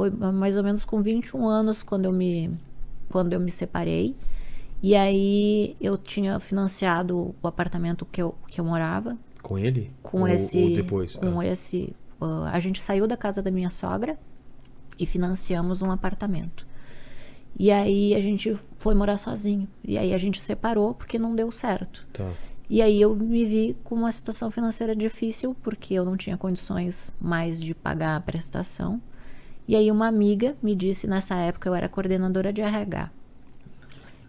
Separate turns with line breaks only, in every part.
foi mais ou menos com 21 anos quando eu me separei. E aí eu tinha financiado o apartamento que eu morava.
Com ele?
Com
ou depois?
A gente saiu da casa da minha sogra e financiamos um apartamento. E aí a gente foi morar sozinho. E aí a gente separou porque não deu certo.
Tá.
E aí eu me vi com uma situação financeira difícil, porque eu não tinha condições mais de pagar a prestação. E aí uma amiga me disse, nessa época eu era coordenadora de RH,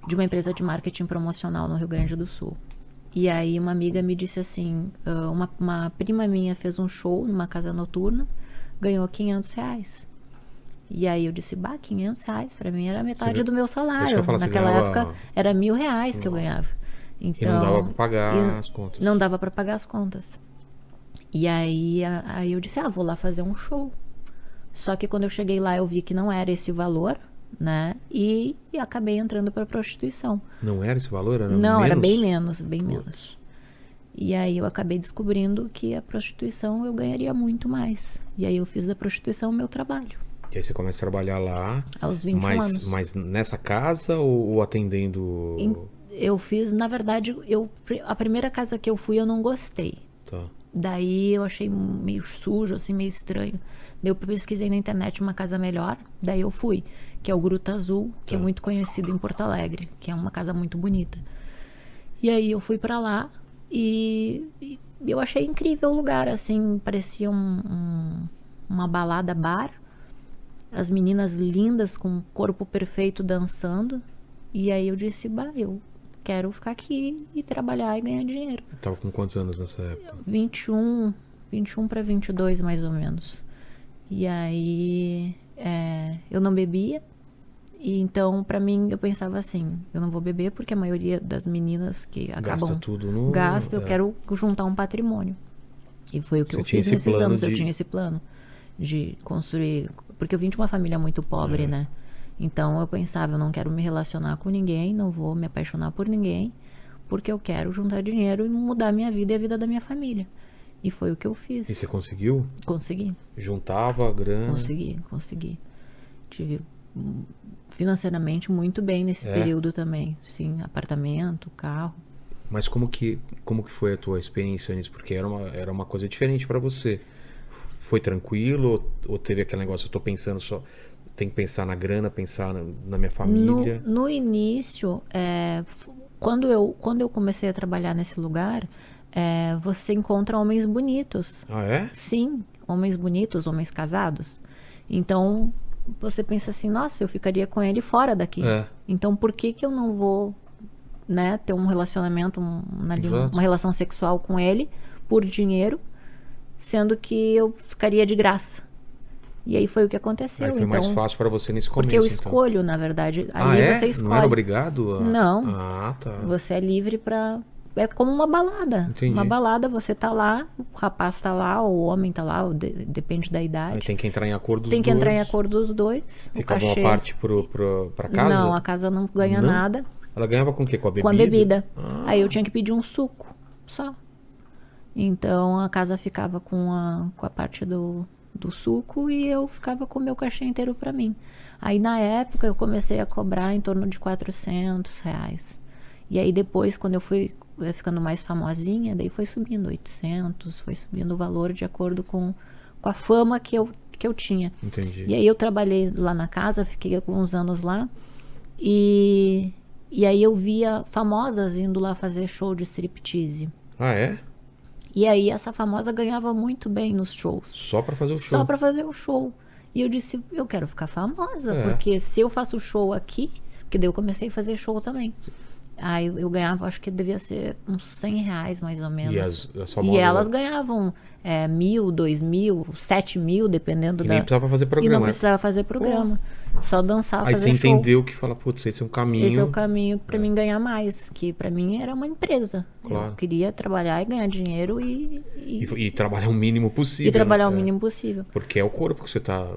de uma empresa de marketing promocional no Rio Grande do Sul. E aí uma amiga me disse assim, uma prima minha fez um show numa casa noturna, ganhou R$500. E aí eu disse, 500 reais, pra mim era metade do meu salário. Naquela época era R$1.000 que eu ganhava. Então,
e não dava pra pagar as contas.
Não dava pra pagar as contas. E aí eu disse, vou lá fazer um show. Só que quando eu cheguei lá eu vi que não era esse valor, né? E acabei entrando pra prostituição.
Não era esse valor? Era
não,
menos?
Era bem menos. E aí eu acabei descobrindo que a prostituição eu ganharia muito mais. E aí eu fiz da prostituição o meu trabalho.
E aí você começa a trabalhar lá.
Aos 21 anos.
Mas nessa casa ou atendendo?
Eu fiz, na verdade, a primeira casa que eu fui eu não gostei.
Tá.
Daí eu achei meio sujo, assim, meio estranho. Daí eu pesquisei na internet uma casa melhor, daí eu fui, que é o Gruta Azul, que é muito conhecido em Porto Alegre, que é uma casa muito bonita. E aí eu fui pra lá e eu achei incrível o lugar, assim, parecia uma balada bar. As meninas lindas, com o corpo perfeito, dançando. E aí eu disse, eu quero ficar aqui e trabalhar e ganhar dinheiro.
Tava com quantos anos nessa época?
21 para 22, mais ou menos. E aí eu não bebia. E então, pra mim, eu pensava assim, eu não vou beber porque a maioria das meninas que acabam...
Gasta tudo no...
Gasta, eu quero juntar um patrimônio. E foi o que eu fiz nesses anos. Eu tinha esse plano de construir... Porque eu vim de uma família muito pobre, né? Então eu pensava, eu não quero me relacionar com ninguém, não vou me apaixonar por ninguém, porque eu quero juntar dinheiro e mudar a minha vida e a vida da minha família. E foi o que eu fiz.
E você conseguiu?
Consegui.
Juntava a grana?
Consegui. Tive financeiramente muito bem nesse período também. Sim, apartamento, carro.
Mas como que foi a tua experiência nisso? Porque era uma coisa diferente para você. Foi tranquilo ou teve aquele negócio, eu tô pensando só, tem que pensar na grana, pensar na minha família?
No início, quando eu comecei a trabalhar nesse lugar, você encontra homens bonitos.
Ah, é?
Sim, homens bonitos, homens casados. Então, você pensa assim, nossa, eu ficaria com ele fora daqui. Então, por que eu não vou, né, ter um relacionamento, uma relação sexual com ele por dinheiro, sendo que eu ficaria de graça? E aí foi o que aconteceu.
Aí foi mais fácil para você nesse começo.
Porque eu escolho, na verdade. Ali você escolhe.
Não era obrigado?
Não.
Ah, tá.
Você é livre para... É como uma balada.
Entendi.
Uma balada, você tá lá, o rapaz tá lá, o homem tá lá, depende da idade.
Aí tem que entrar em acordo dos
dois. Tem que
dois.
entrar em acordo dos dois.
Fica uma parte pra casa?
Não, a casa não ganha nada.
Ela ganhava com o quê? Com a bebida?
Com a bebida. Aí eu tinha que pedir um suco, só. Então a casa ficava com a parte do suco e eu ficava com o meu cachê inteiro pra mim. Aí na época eu comecei a cobrar em torno de R$400. E aí depois, quando eu fui ficando mais famosinha, daí foi subindo 800, foi subindo o valor de acordo com a fama que eu tinha.
Entendi.
E aí eu trabalhei lá na casa, fiquei alguns anos lá e aí eu via famosas indo lá fazer show de striptease.
Ah, é?
E aí essa famosa ganhava muito bem nos shows.
Só pra fazer o show?
Só pra fazer o show. E eu disse, eu quero ficar famosa, porque se eu faço show aqui, porque daí eu comecei a fazer show também. Aí eu ganhava, acho que devia ser uns R$100 mais ou menos. E elas ganhavam 1.000, 2.000, 7.000, dependendo
da... E nem precisava fazer programa.
E não precisava fazer programa. Só dançar, fazer show.
Aí você entendeu que fala, putz, esse é um caminho.
Esse é o caminho pra mim ganhar mais. Que pra mim era uma empresa.
Claro.
Eu queria trabalhar e ganhar dinheiro e
trabalhar o mínimo possível.
E trabalhar o mínimo possível.
Porque é o corpo que você tá...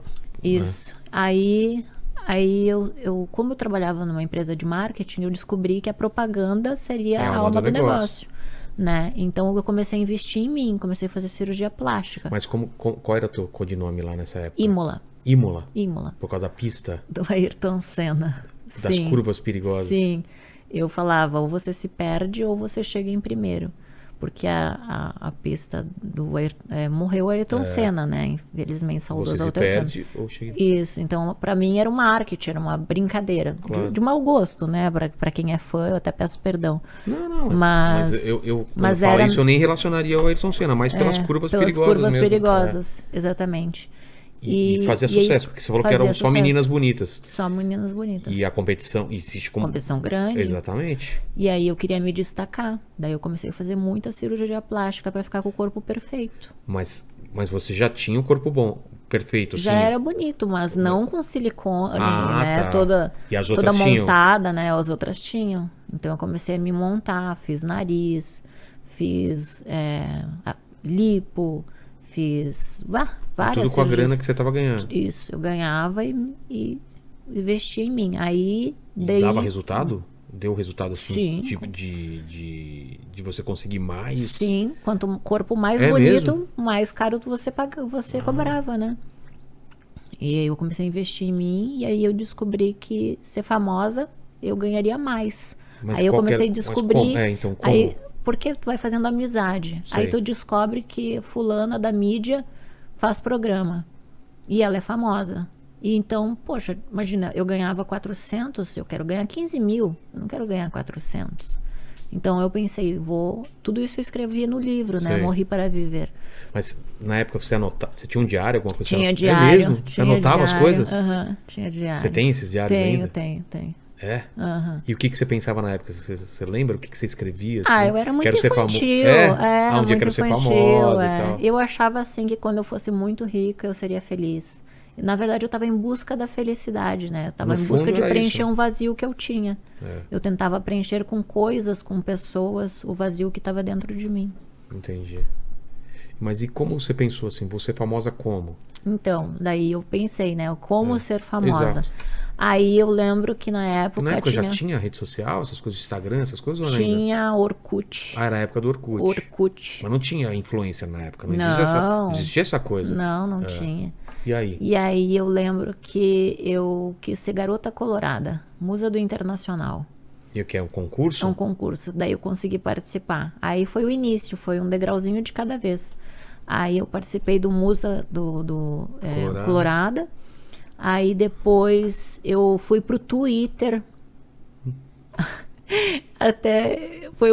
Isso. Né? Aí eu, como eu trabalhava numa empresa de marketing, eu descobri que a propaganda seria a alma do negócio. Né? Então eu comecei a investir em mim, comecei a fazer cirurgia plástica.
Mas qual era o teu codinome lá nessa época?
Imola.
Imola?
Imola,
Por causa da pista,
do Ayrton Senna.
das
Sim,
curvas perigosas.
sim. Eu falava, ou você se perde ou você chega em primeiro. Porque a pista morreu o Ayrton Senna, né? Infelizmente, saudoso
Você se
Ayrton Senna.
perde ou chega...
Isso, então pra mim era um marketing, era uma brincadeira.
Claro.
De mau gosto, né? Pra quem é fã, eu até peço perdão.
Não,
Mas
eu quando
mas
eu falo
era-
isso, eu nem relacionaria ao Ayrton Senna, mas pelas curvas
pelas
perigosas
curvas
mesmo.
perigosas, exatamente.
E fazia
é
sucesso,
isso,
porque você falou que
fazia
eram só
sucesso.
meninas bonitas.
Só meninas bonitas.
E a competição existe como...
Competição grande.
Exatamente.
E aí eu queria me destacar. Daí eu comecei a fazer muita cirurgia plástica pra ficar com o corpo perfeito.
Mas você já tinha um corpo bom, perfeito,
Já
assim.
era bonito, mas não com silicone,
Ah,
né?
tá.
Toda,
E as
toda
outras tinham?
montada, né? As outras tinham. Então eu comecei a me montar, fiz nariz, lipo, fiz várias
Tudo com a
cirurgias.
grana que você tava ganhando.
Isso, eu ganhava e investia em mim. Aí
E
daí
dava resultado? Deu resultado assim?
Sim.
De você conseguir mais?
sim, quanto o corpo mais
É
bonito,
mesmo?
mais caro você cobrava, né? E aí eu comecei a investir em mim e aí eu descobri que ser famosa eu ganharia mais.
Mas
aí eu
qual que
comecei
era-
a
mas
descobrir.
como? Então, como?
Aí, porque tu vai fazendo amizade.
Sei.
Aí tu descobre que fulana da mídia faz programa. E ela é famosa. E então, poxa, imagina, eu ganhava 400, eu quero ganhar 15 mil. Eu não quero ganhar 400. Então eu pensei, tudo isso eu escrevi no livro, né?
Sei.
Morri para viver.
Mas na época você anotava... Você tinha um diário, alguma coisa?
Tinha
É
diário.
mesmo? Você
tinha
anotava as
diário,
coisas?
aham, tinha diário.
Você tem esses diários ainda?
Tenho.
É?
Aham.
E o que você pensava na época? Você lembra o que você escrevia? Assim?
Ah, eu era muito
Quero ser famo-
infantil.
É? Um dia
muito
quero ser
infantil,
famosa
é.
e tal.
Eu achava assim que quando eu fosse muito rica eu seria feliz. E, na verdade, eu estava em busca da felicidade, né? Eu estava
No
em busca
fundo
de
era
preencher
isso.
um vazio que eu tinha.
É.
Eu tentava preencher com coisas, com pessoas, o vazio que estava dentro de mim.
Entendi. Mas e como você pensou assim? Você é famosa como?
Então, daí eu pensei, né? Como ser famosa.
Exato.
Aí eu lembro que na época,
Na época já tinha rede social, essas coisas, Instagram, essas coisas ou não ainda?
tinha Orkut.
Ah, era a época do Orkut.
Orkut.
Mas não tinha influencer na época, não
Não.
existia essa coisa.
Não tinha.
E aí?
E aí eu lembro que eu quis ser garota colorada, musa do Internacional.
E o que é um concurso?
É um concurso, daí eu consegui participar. Aí foi o início, foi um degrauzinho de cada vez. Aí eu participei do Musa Colorada. Aí depois eu fui pro Twitter. Até foi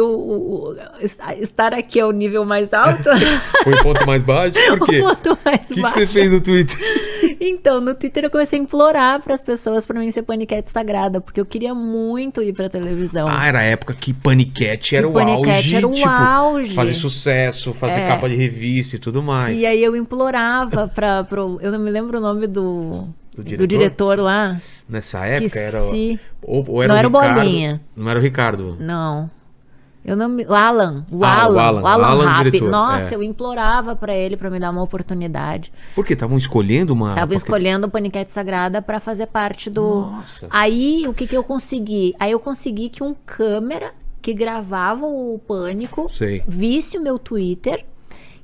estar aqui é o nível mais alto.
Foi o ponto mais baixo? Por quê?
O ponto mais
O que
baixo.
você fez no Twitter?
Então, no Twitter eu comecei a implorar para as pessoas para mim ser paniquete sagrada, porque eu queria muito ir pra televisão.
Ah, era a época que Paniquete era o
Paniquete
auge.
era o
tipo,
auge.
fazer sucesso, fazer capa de revista e tudo mais.
E aí eu implorava eu não me lembro o nome do diretor lá.
Nessa época era...
Esqueci.
Ou era
Não
o
era o
Ricardo.
Bolinha.
Não era o Ricardo.
Não. Eu não me... O Alan
Alan,
Rapp.
diretor,
Nossa,
é.
eu implorava pra ele pra me dar uma oportunidade.
Por quê? Estavam escolhendo uma...
Tava escolhendo o Paniquete Sagrada pra fazer parte do...
Nossa.
Aí, o que que eu consegui? Aí eu consegui que um câmera que gravava o Pânico
Sei.
visse o meu Twitter.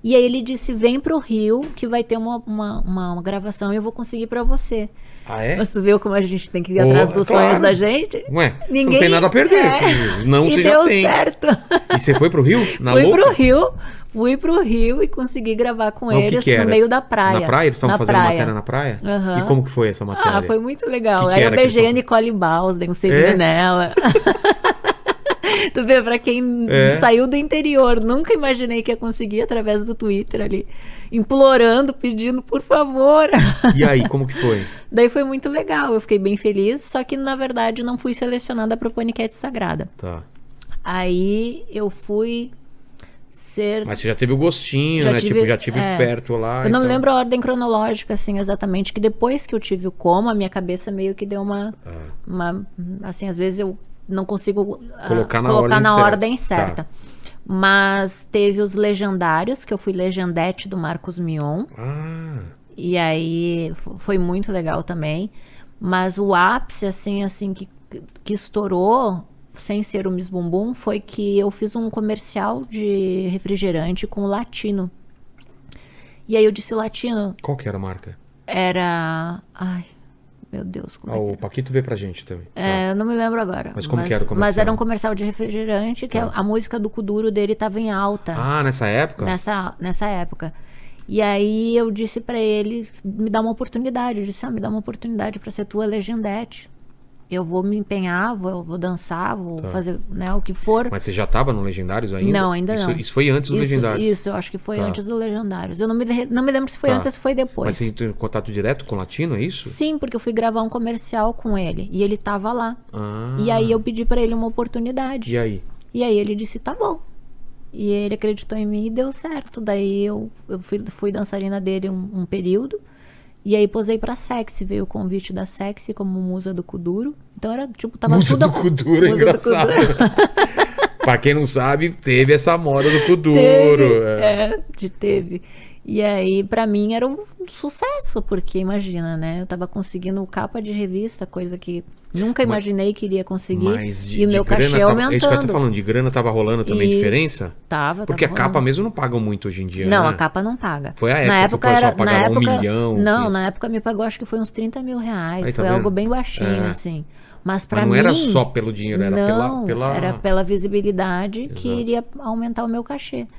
E aí ele disse, vem pro Rio que vai ter uma gravação e eu vou conseguir pra você.
Ah, é?
Mas tu viu como a gente tem que ir atrás dos
claro.
sonhos da gente?
Ué, você não tem nada a perder. filho. Não,
E
você já
deu
tem.
certo.
E você foi pro Rio? Na
Fui
louca?
Fui pro Rio e consegui gravar com
Mas o que
eles
que era?
no meio da praia.
Na praia? Eles estavam
Na
fazendo
praia.
matéria na praia?
Aham.
E como que foi essa matéria?
Ah, foi muito legal.
Que
Aí eu
era que eles
beijei a
estavam-
Nicole Baus, dei um selinho
É?
nela. Tu vê, pra quem saiu do interior, nunca imaginei que ia conseguir através do Twitter ali, implorando, pedindo, por favor.
E aí, como que foi?
Daí foi muito legal, eu fiquei bem feliz, só que na verdade não fui selecionada para Paniquete Sagrada.
Tá.
Aí eu fui ser...
Mas você já teve o gostinho,
Já
né?
tive-
Tipo, já tive
é.
perto lá.
Eu não
e
me
tal.
lembro a ordem cronológica, assim, exatamente, que depois que eu tive o coma, a minha cabeça meio que deu uma assim, às vezes eu não consigo
Colocar na
colocar
ordem
na
certa.
ordem certa. Mas teve os legendários, que eu fui legendete do Marcos Mion,
Ah,
e aí foi muito legal também. Mas o ápice, assim que estourou, sem ser o Miss Bumbum, foi que eu fiz um comercial de refrigerante com o Latino. E aí eu disse, Latino,
qual que era a marca?
Era... Ai, meu Deus, como é que
O
era?
Paquito veio pra gente também.
Eu não me lembro agora.
Mas como que era o comercial?
Mas era um comercial de refrigerante, que a música do Kuduro dele tava em alta.
Ah, nessa época?
Nessa época. E aí eu disse pra ele, me dá uma oportunidade. Eu disse, me dá uma oportunidade pra ser tua legendete. Eu vou me empenhar, vou dançar, vou fazer, né, o que for.
Mas você já tava no Legendários ainda?
Não, ainda não.
Isso foi antes do Legendários?
Isso, eu acho que foi antes do Legendários. Eu não me lembro se foi antes ou se foi depois.
Mas você entrou em contato direto com o Latino, é isso?
Sim, porque eu fui gravar um comercial com ele. E ele tava lá.
Ah.
E aí eu pedi pra ele uma oportunidade.
E aí?
E aí ele disse, tá bom. E ele acreditou em mim e deu certo. Daí eu fui dançarina dele um período. E aí posei pra Sexy, veio o convite da Sexy como musa do Kuduro. Então era tipo, tava
Musa
tudo...
do Kuduro é engraçado. Pra quem não sabe, teve essa moda do Kuduro.
Teve. E aí, pra mim, era um sucesso, porque imagina, né? Eu tava conseguindo capa de revista, coisa que nunca imaginei que iria conseguir.
Mas
e o meu cachê aumentando.
É isso que eu tô falando, de grana tava rolando também diferença?
Tava
Porque a
rolando.
capa mesmo não pagam muito hoje em dia,
Não,
né?
a capa não paga.
Foi a
na
época que o pessoal pagava 1 milhão.
Não, na época me pagou, acho que foi uns 30 mil reais.
Aí, tá
foi
vendo?
algo bem baixinho, assim. Mas pra
não
mim...
era só pelo dinheiro, era
não,
pela...
era pela visibilidade que iria aumentar o meu cachê.